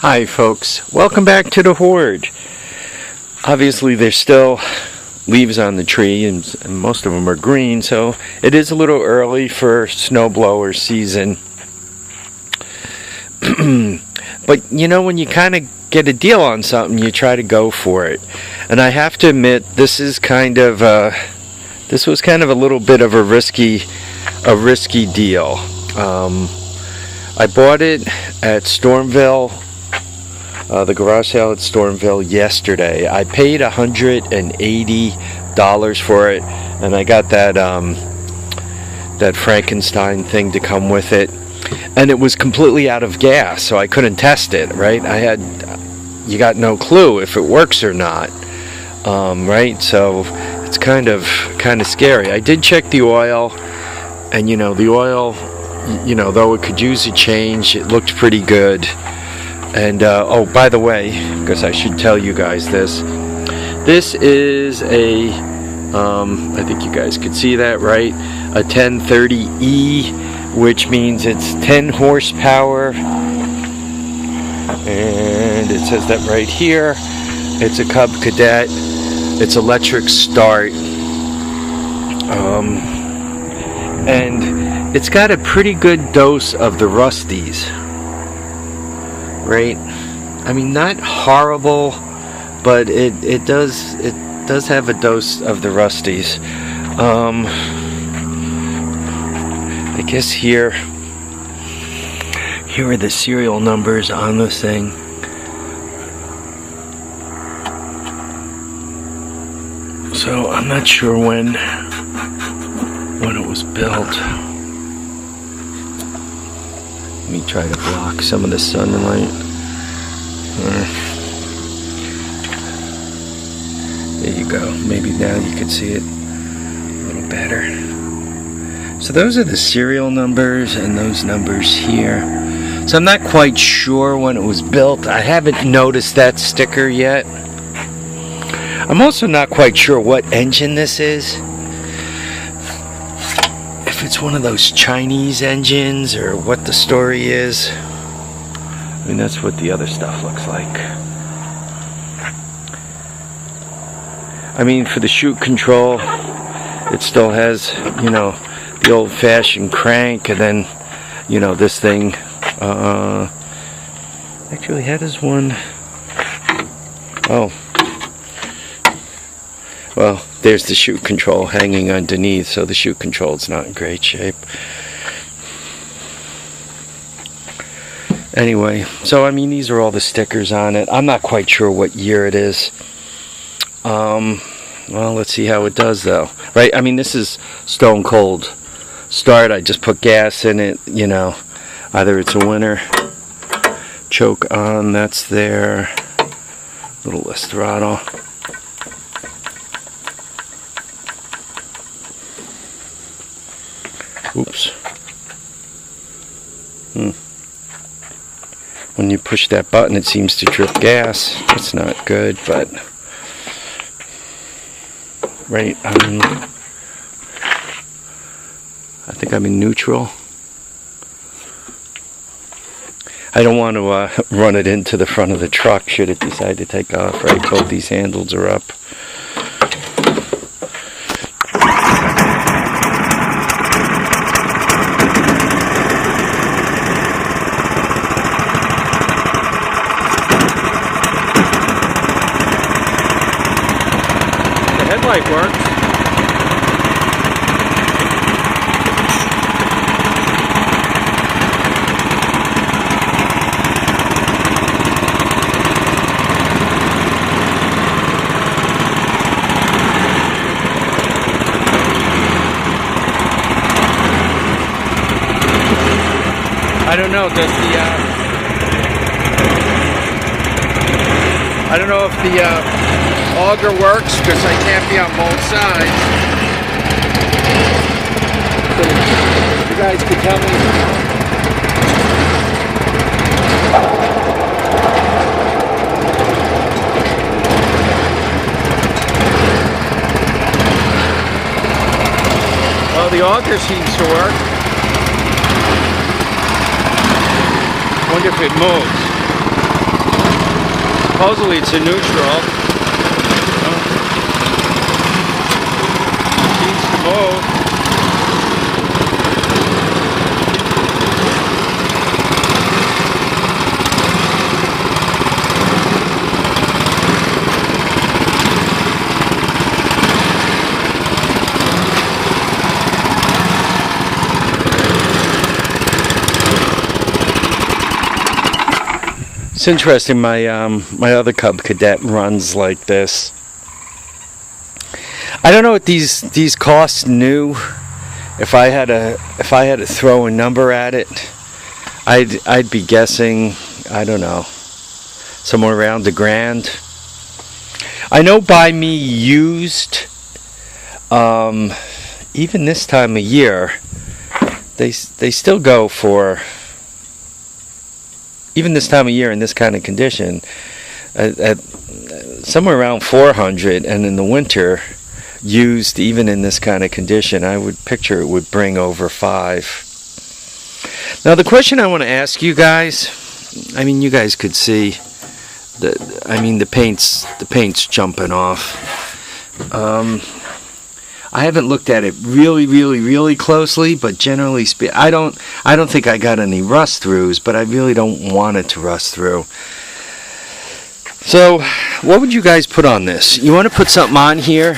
Hi folks, welcome back to the Hoard. Obviously there's still leaves on the tree and most of them are green, so it is a little early for snowblower season. But you know, when you kind of get a deal on something, you try to go for it. And I have to admit, this was kind of a little bit of a risky deal. I bought it at Stormville, the garage sale at Stormville yesterday. I paid $180 for it, and I got that Frankenstein thing to come with it. And it was completely out of gas, so I couldn't test it, right? You got no clue if it works or not, right? So it's kind of scary. I did check the oil, and the oil, though it could use a change, it looked pretty good. And oh, by the way, because I should tell you guys this is a I think you guys could see that, right? A 1030E, which means it's 10 horsepower, and it says that right here. It's a Cub Cadet. It's electric start, and it's got a pretty good dose of the rusties, right? I mean, not horrible, but it does have a dose of the rusties. I guess here are the serial numbers on this thing. So I'm not sure when it was built. Let me try to block some of the sunlight. There you go. Maybe now you can see it a little better. So those are the serial numbers and those numbers here. So I'm not quite sure when it was built. I haven't noticed that sticker yet. I'm also not quite sure what engine this is. If it's one of those Chinese engines or what the story is. I mean, that's what the other stuff looks like. I mean, for the chute control, it still has, the old-fashioned crank, and then, this thing. Actually, how does one? Oh, well, there's the chute control hanging underneath, so the chute control's not in great shape. Anyway, so I mean, these are all the stickers on it. I'm not quite sure what year it is. Well, let's see how it does, though. Right? I mean, this is stone cold start. I just put gas in it, either it's a winner. Choke on, that's there. Little less throttle. Oops. When you push that button, it seems to drip gas. It's not good, but right, I think I'm in neutral. I don't want to run it into the front of the truck should it decide to take off, right? Both these handles are up. The headlight works. I don't know, I don't know if the auger works, because I can't be on both sides. So you guys could tell me. Well, the auger seems to work. Wonder if it moves. Supposedly it's a neutral. Seems to both. It's interesting. My other Cub Cadet runs like this. I don't know what these cost new. If I had to throw a number at it, I'd be guessing, I don't know, somewhere around $1,000. I know Buy Me used, even this time of year, they still go for, even this time of year in this kind of condition, at somewhere around $400, and in the winter, used even in this kind of condition, I would picture it would bring over $5. Now the question I want to ask you guys, I mean, you guys could see the paint's jumping off. I haven't looked at it really closely, but generally speaking, I don't think I got any rust throughs, but I really don't want it to rust through. So, what would you guys put on this? You want to put something on here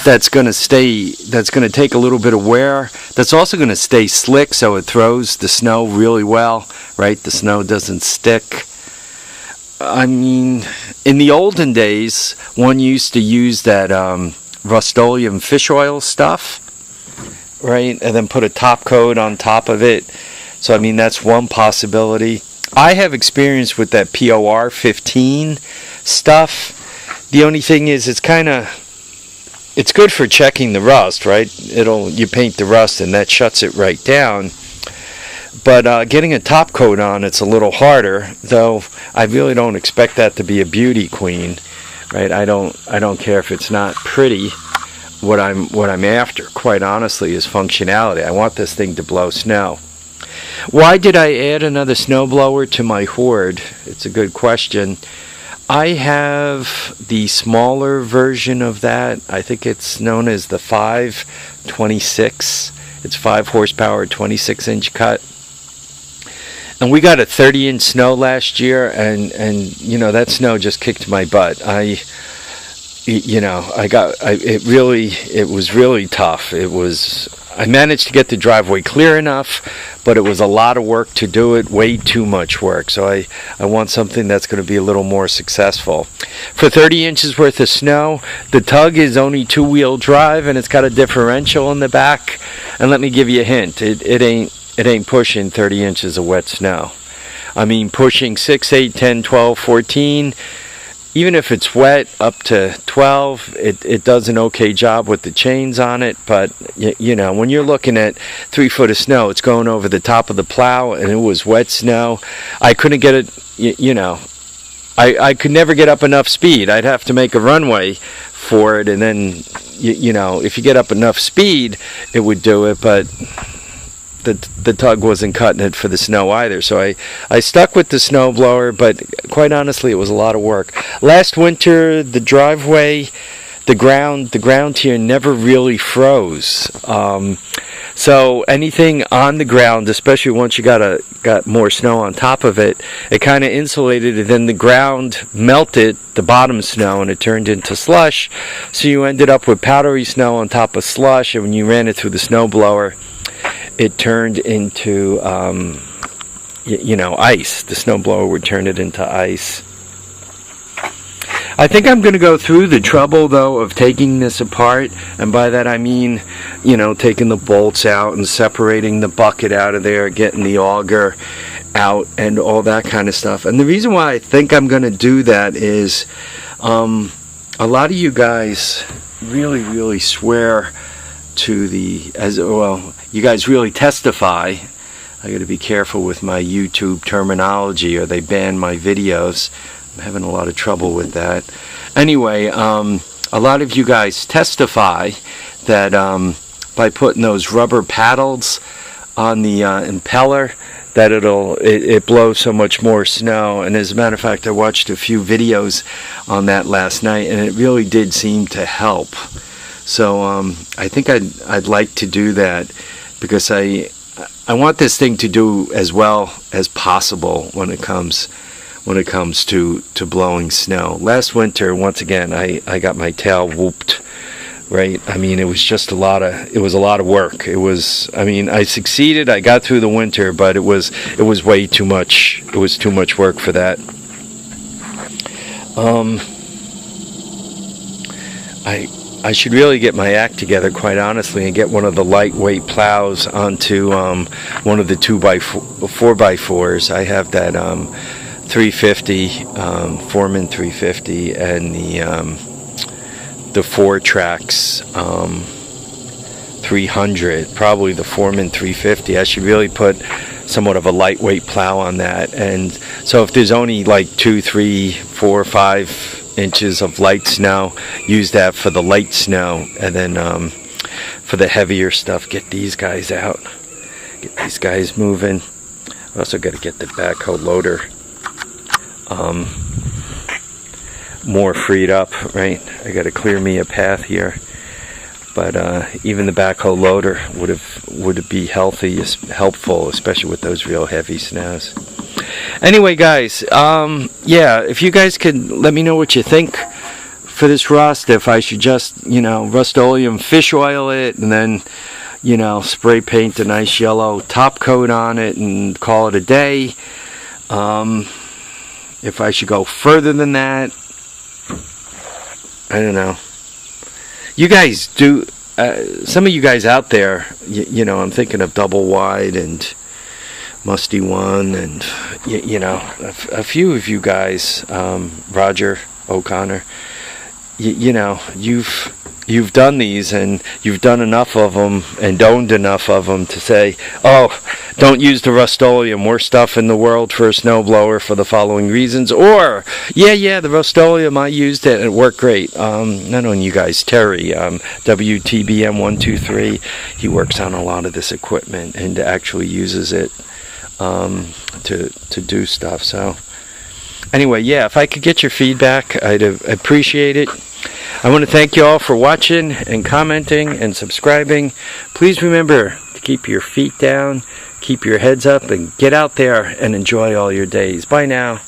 that's going to take a little bit of wear, that's also going to stay slick so it throws the snow really well, right? The snow doesn't stick. I mean, in the olden days, one used to use that Rust-Oleum fish oil stuff, right? And then put a top coat on top of it. So, I mean, that's one possibility. I have experience with that POR 15 stuff. The only thing is, it's good for checking the rust, right? You paint the rust and that shuts it right down. But getting a top coat on, it's a little harder, though I really don't expect that to be a beauty queen, right? I don't care if it's not pretty. What I'm after, quite honestly, is functionality. I want this thing to blow snow. Why did I add another snowblower to my hoard? It's a good question. I have the smaller version of that. I think it's known as the 526. It's 5 horsepower, 26-inch cut. And we got a 30-inch snow last year, and you know, that snow just kicked my butt. It was really tough. I managed to get the driveway clear enough, but it was a lot of work to do it, way too much work. So I want something that's going to be a little more successful. For 30 inches worth of snow, the Tug is only 2-wheel drive, and it's got a differential in the back. And let me give you a hint, it ain't pushing 30 inches of wet snow. I mean, pushing 6, 8, 10, 12, 14, even if it's wet up to 12, it does an okay job with the chains on it. But you know, when you're looking at 3 foot of snow, it's going over the top of the plow, and it was wet snow. I couldn't get it, I could never get up enough speed. I'd have to make a runway for it, and then if you get up enough speed, it would do it. But the Tug wasn't cutting it for the snow either, so I stuck with the snowblower, but quite honestly, it was a lot of work. Last winter, the driveway, the ground here never really froze. So anything on the ground, especially once you got more snow on top of it, it kind of insulated it. Then the ground melted the bottom snow, and it turned into slush. So you ended up with powdery snow on top of slush, and when you ran it through the snowblower, it turned into, ice. The snowblower would turn it into ice. I think I'm going to go through the trouble, though, of taking this apart. And by that I mean, taking the bolts out and separating the bucket out of there, getting the auger out, and all that kind of stuff. And the reason why I think I'm going to do that is a lot of you guys really swear to you guys really testify. I got to be careful with my YouTube terminology, or they ban my videos. I'm having a lot of trouble with that. Anyway, a lot of you guys testify that by putting those rubber paddles on the impeller, that it blows so much more snow. And as a matter of fact, I watched a few videos on that last night, and it really did seem to help. So I think I'd like to do that, because I want this thing to do as well as possible when it comes to blowing snow. Last winter, once again, I got my tail whooped. Right, I mean, it was a lot of work. I succeeded. I got through the winter, but it was way too much. It was too much work for that. I should really get my act together, quite honestly, and get one of the lightweight plows onto one of the 4x4s. I have that 350 Foreman 350 and the 4-Trax 300, probably the Foreman 350. I should really put somewhat of a lightweight plow on that. And so if there's only like 2, 3, 4, 5 inches of light snow, use that for the light snow, and then for the heavier stuff, get these guys out, get these guys moving. I also got to get the backhoe loader more freed up, right? I got to clear me a path here, but even the backhoe loader would be helpful, especially with those real heavy snows. Anyway, guys, yeah, if you guys could let me know what you think for this rust, if I should just, Rust-Oleum fish oil it and then, spray paint a nice yellow top coat on it and call it a day. If I should go further than that, I don't know. You guys do, some of you guys out there, I'm thinking of Double Wide and Musty One, and a few of you guys, Roger O'Connor, you've done these, and you've done enough of them and owned enough of them to say, oh, don't use the Rust-Oleum, worst stuff in the world for a snowblower for the following reasons. Or, yeah, the Rust-Oleum, I used it and it worked great. Not only you guys, Terry, WTBM123, he works on a lot of this equipment and actually uses it to do stuff. So anyway, yeah, if I could get your feedback, I'd appreciate it. I want to thank you all for watching and commenting and subscribing. Please remember to keep your feet down, keep your heads up, and get out there and enjoy all your days. Bye now.